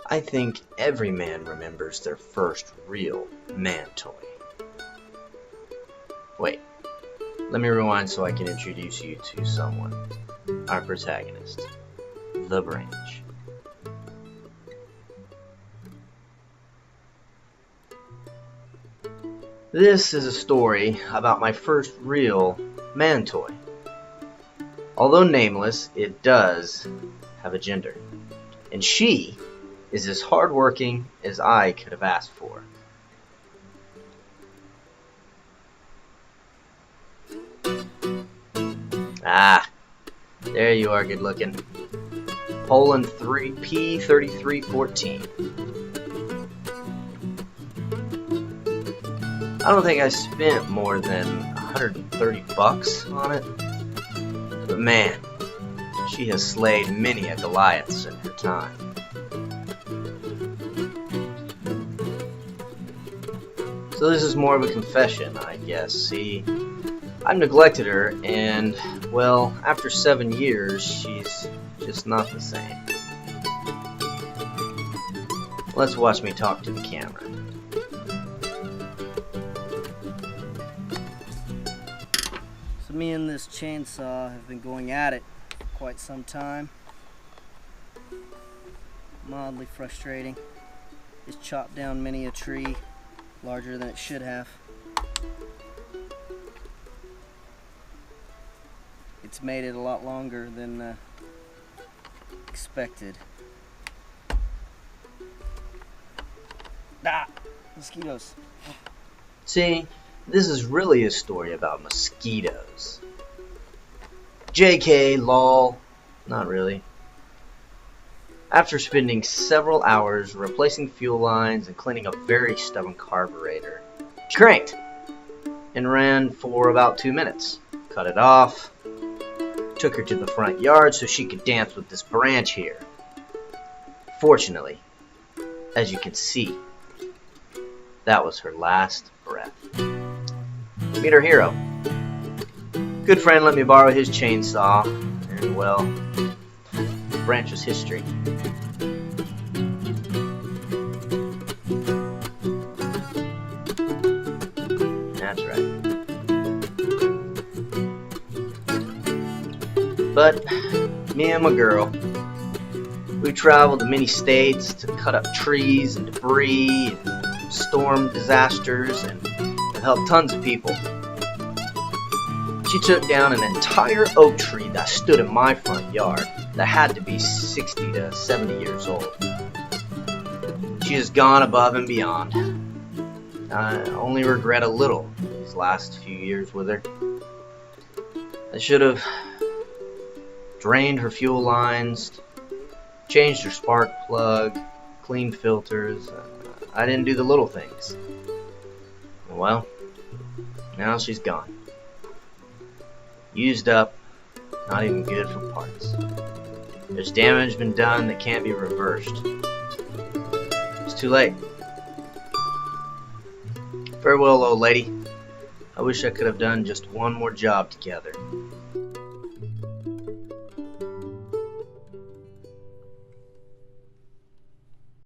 I think every man remembers their first real man toy. Wait, let me rewind so I can introduce you to someone. Our protagonist, the Branch. This is a story about my first real man toy. Although nameless, it does have a gender. And she is as hardworking as I could have asked for. Ah, there you are, good looking. Poulan P3314. I don't think I spent more than $130 on it. But man, she has slayed many a Goliath in her time. So this is more of a confession, I guess. See, I've neglected her, and, well, after 7 years, she's just not the same. Let's watch me talk to the camera. So me and this chainsaw have been going at it for quite some time. Mildly frustrating. It's chopped down many a tree, larger than it should have. It's made it a lot longer than expected. Ah! Mosquitoes. See, this is really a story about mosquitoes. JK, lol, not really. After spending several hours replacing fuel lines and cleaning a very stubborn carburetor, she cranked and ran for about 2 minutes. Cut it off, took her to the front yard so she could dance with this branch here. Fortunately, as you can see, that was her last breath. Meet our hero. Good friend let me borrow his chainsaw, and well, Branch's history. That's right. But me and my girl, we traveled to many states to cut up trees and debris and storm disasters and have helped tons of people. She took down an entire oak tree that stood in my front yard that had to be 60 to 70 years old. She has gone above and beyond. I only regret a little these last few years with her. I should have drained her fuel lines, changed her spark plug, cleaned filters. I didn't do the little things. Well, now she's gone. Used up, not even good for parts. There's damage been done that can't be reversed. It's too late. Farewell, old lady. I wish I could have done just one more job together.